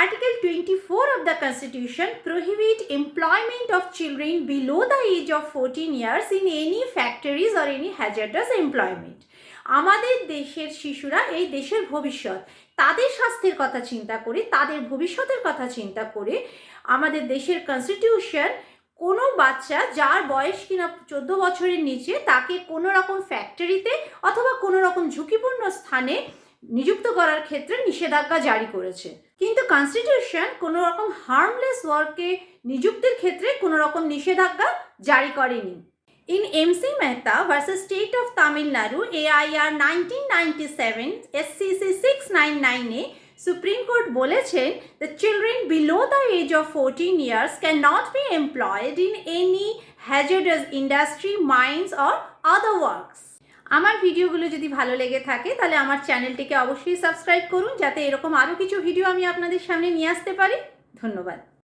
Article 24 of the Constitution prohibit employment of children below the age of 14 years in any factories or any hazardous employment. আমাদের দেশের শিশুরা এই দেশের ভবিষ্যৎ, তাদের স্বাস্থ্যের কথা চিন্তা করে, তাদের ভবিষ্যতের কথা চিন্তা করে আমাদের দেশের কনস্টিটিউশন কোনো বাচ্চা যার বয়স কিনা 14 বছরের নিচে তাকে কোনো রকম ফ্যাক্টরিতে অথবা কোনো রকম ঝুঁকিপূর্ণ স্থানে নিযুক্ত করার ক্ষেত্রে নিষেধাজ্ঞা জারি করেছে। কিন্তু কনস্টিটিউশন কোনো রকম হার্মলেস ওয়ার্কে নিযুক্তির ক্ষেত্রে কোনো রকম নিষেধাজ্ঞা জারি করেনি। In MC Mehta versus State of Tamil Nadu AIR 1997 SCC 699 Supreme Court বলেছেন the children below the age of 14 years cannot be employed in any hazardous industry, mines or other works. আমার ভিডিওগুলো যদি ভালো লেগে থাকে তাহলে আমার চ্যানেলটিকে অবশ্যই সাবস্ক্রাইব করুন, যাতে এরকম আরও কিছু ভিডিও আমি আপনাদের সামনে নিয়ে আসতে পারি। ধন্যবাদ।